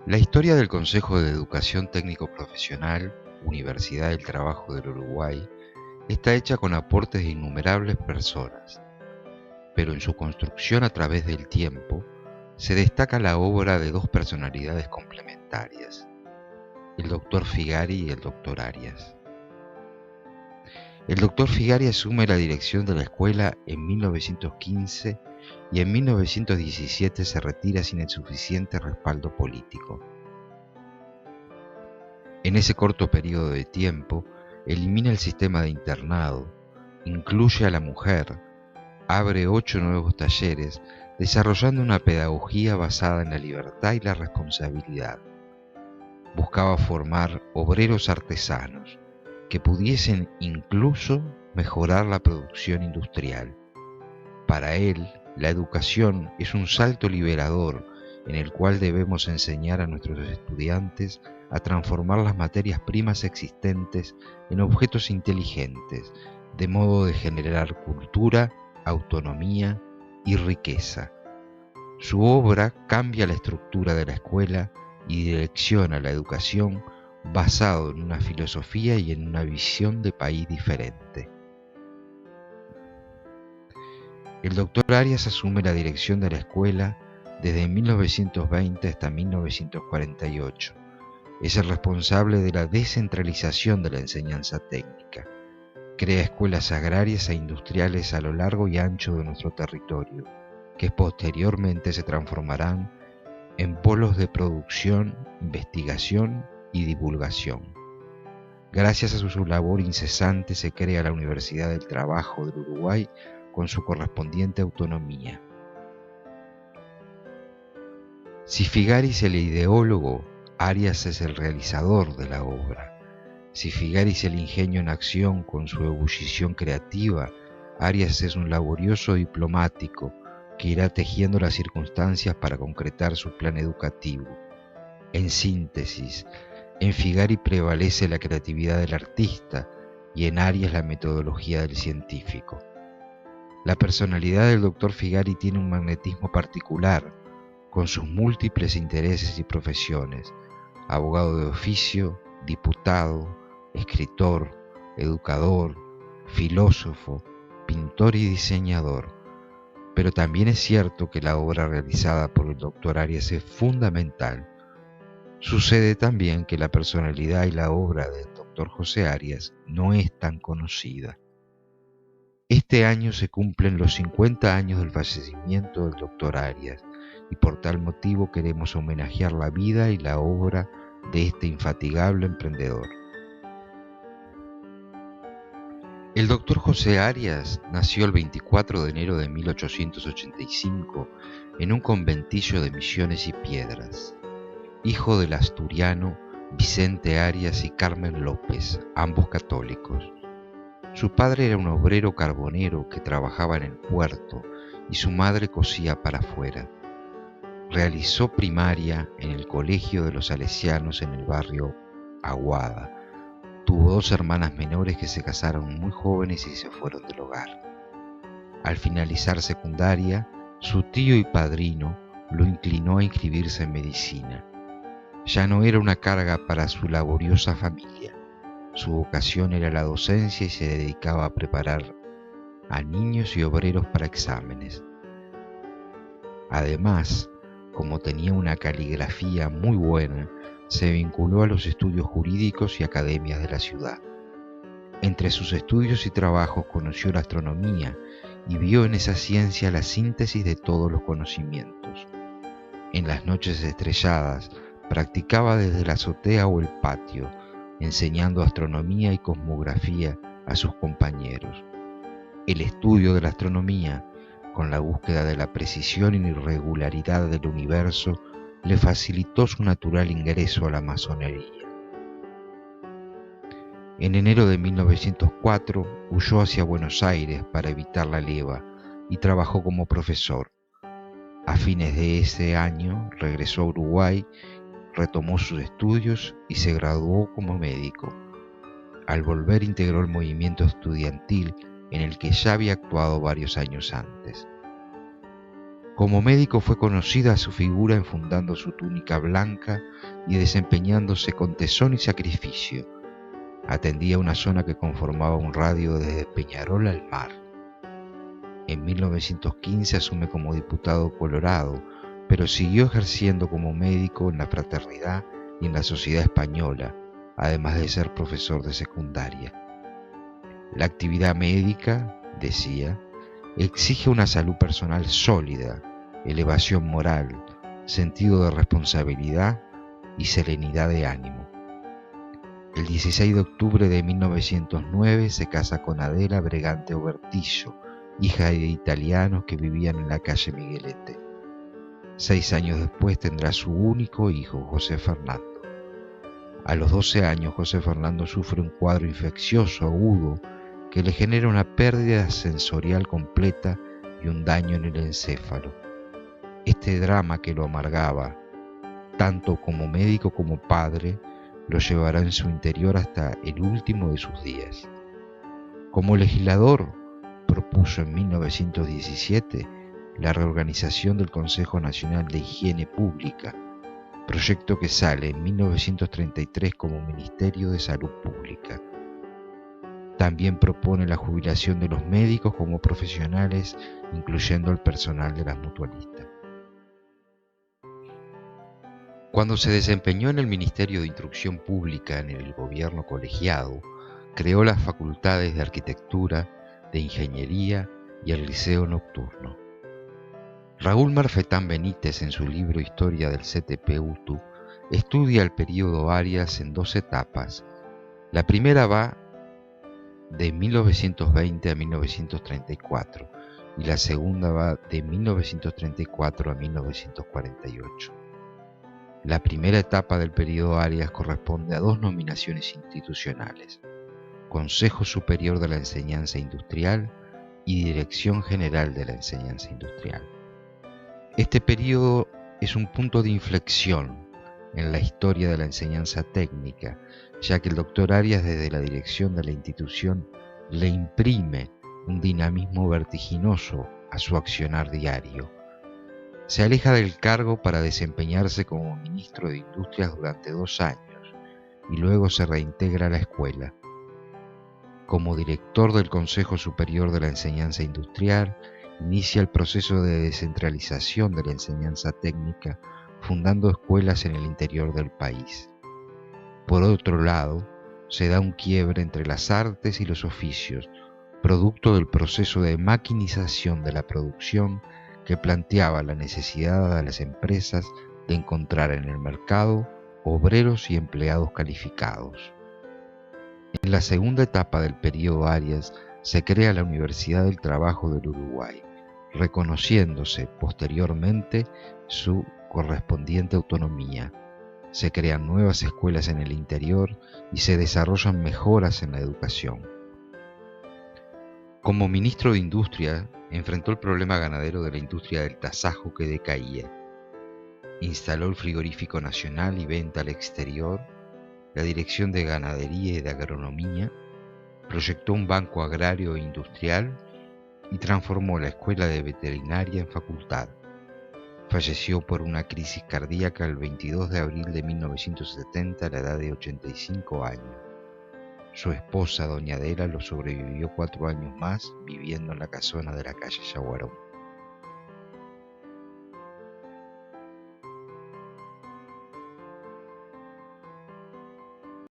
La historia del Consejo de Educación Técnico Profesional, Universidad del Trabajo del Uruguay, está hecha con aportes de innumerables personas, pero en su construcción a través del tiempo se destaca la obra de dos personalidades complementarias, el Dr. Figari y el Dr. Arias. El Dr. Figari asume la dirección de la escuela en 1915 y en 1917 se retira sin el suficiente respaldo político. En ese corto periodo de tiempo, elimina el sistema de internado, incluye a la mujer, abre 8 nuevos talleres, desarrollando una pedagogía basada en la libertad y la responsabilidad. Buscaba formar obreros artesanos que pudiesen incluso mejorar la producción industrial. Para él, la educación es un salto liberador en el cual debemos enseñar a nuestros estudiantes a transformar las materias primas existentes en objetos inteligentes, de modo de generar cultura, autonomía y riqueza. Su obra cambia la estructura de la escuela y direcciona la educación basado en una filosofía y en una visión de país diferente. El Dr. Arias asume la dirección de la escuela desde 1920 hasta 1948. Es el responsable de la descentralización de la enseñanza técnica. Crea escuelas agrarias e industriales a lo largo y ancho de nuestro territorio, que posteriormente se transformarán en polos de producción, investigación y divulgación. Gracias a su labor incesante se crea la Universidad del Trabajo del Uruguay con su correspondiente autonomía. Si Figari es el ideólogo, Arias es el realizador de la obra. Si Figari es el ingenio en acción con su ebullición creativa, Arias es un laborioso diplomático que irá tejiendo las circunstancias para concretar su plan educativo. En síntesis, en Figari prevalece la creatividad del artista y en Arias la metodología del científico. La personalidad del Dr. Figari tiene un magnetismo particular, con sus múltiples intereses y profesiones: abogado de oficio, diputado, escritor, educador, filósofo, pintor y diseñador. Pero también es cierto que la obra realizada por el Dr. Arias es fundamental. Sucede también que la personalidad y la obra del Dr. José Arias no es tan conocida. Este año se cumplen los 50 años del fallecimiento del Dr. Arias y por tal motivo queremos homenajear la vida y la obra de este infatigable emprendedor. El Dr. José Arias nació el 24 de enero de 1885 en un conventillo de Misiones y Piedras, hijo del asturiano Vicente Arias y Carmen López, ambos católicos. Su padre era un obrero carbonero que trabajaba en el puerto y su madre cosía para afuera. Realizó primaria en el Colegio de los Salesianos en el barrio Aguada. Tuvo 2 hermanas menores que se casaron muy jóvenes y se fueron del hogar. Al finalizar secundaria, su tío y padrino lo inclinó a inscribirse en medicina. Ya no era una carga para su laboriosa familia. Su vocación era la docencia y se dedicaba a preparar a niños y obreros para exámenes. Además, como tenía una caligrafía muy buena, se vinculó a los estudios jurídicos y academias de la ciudad. Entre sus estudios y trabajos conoció la astronomía y vio en esa ciencia la síntesis de todos los conocimientos. En las noches estrelladas practicaba desde la azotea o el patio, enseñando astronomía y cosmografía a sus compañeros. El estudio de la astronomía, con la búsqueda de la precisión y irregularidad del universo, le facilitó su natural ingreso a la masonería. En enero de 1904 huyó hacia Buenos Aires para evitar la leva y trabajó como profesor. A fines de ese año regresó a Uruguay, retomó sus estudios y se graduó como médico. Al volver integró el movimiento estudiantil en el que ya había actuado varios años antes. Como médico fue conocida su figura enfundando su túnica blanca y desempeñándose con tesón y sacrificio. Atendía una zona que conformaba un radio desde Peñarol al mar. En 1915 asume como diputado colorado, pero siguió ejerciendo como médico en la fraternidad y en la Sociedad Española, además de ser profesor de secundaria. La actividad médica, decía, exige una salud personal sólida, elevación moral, sentido de responsabilidad y serenidad de ánimo. El 16 de octubre de 1909 se casa con Adela Bregante Obertillo, hija de italianos que vivían en la calle Miguelete. 6 años después tendrá su único hijo, José Fernando. A los 12 años, José Fernando sufre un cuadro infeccioso agudo que le genera una pérdida sensorial completa y un daño en el encéfalo. Este drama que lo amargaba, tanto como médico como padre, lo llevará en su interior hasta el último de sus días. Como legislador, propuso en 1917 la reorganización del Consejo Nacional de Higiene Pública, proyecto que sale en 1933 como Ministerio de Salud Pública. También propone la jubilación de los médicos como profesionales, incluyendo el personal de las mutualistas. Cuando se desempeñó en el Ministerio de Instrucción Pública en el gobierno colegiado, creó las facultades de Arquitectura, de Ingeniería y el Liceo Nocturno. Raúl Marfetán Benítez, en su libro Historia del CTP-UTU, estudia el período Arias en 2 etapas. La primera va de 1920 a 1934 y la segunda va de 1934 a 1948. La primera etapa del período Arias corresponde a 2 nominaciones institucionales: Consejo Superior de la Enseñanza Industrial y Dirección General de la Enseñanza Industrial. Este período es un punto de inflexión en la historia de la enseñanza técnica, ya que el doctor Arias, desde la dirección de la institución, le imprime un dinamismo vertiginoso a su accionar diario. Se aleja del cargo para desempeñarse como ministro de Industrias durante 2 años y luego se reintegra a la escuela. Como director del Consejo Superior de la Enseñanza Industrial, inicia el proceso de descentralización de la enseñanza técnica, fundando escuelas en el interior del país. Por otro lado, se da un quiebre entre las artes y los oficios, producto del proceso de maquinización de la producción que planteaba la necesidad de las empresas de encontrar en el mercado obreros y empleados calificados. En la segunda etapa del período Arias se crea la Universidad del Trabajo del Uruguay, reconociéndose posteriormente su correspondiente autonomía. Se crean nuevas escuelas en el interior y se desarrollan mejoras en la educación. Como ministro de Industria, enfrentó el problema ganadero de la industria del tasajo que decaía. Instaló el Frigorífico Nacional y Venta al Exterior, la Dirección de Ganadería y de Agronomía, proyectó un banco agrario e industrial y transformó la Escuela de Veterinaria en facultad. Falleció por una crisis cardíaca el 22 de abril de 1970 a la edad de 85 años. Su esposa, doña Adela, lo sobrevivió 4 años más viviendo en la casona de la calle Yaguarón.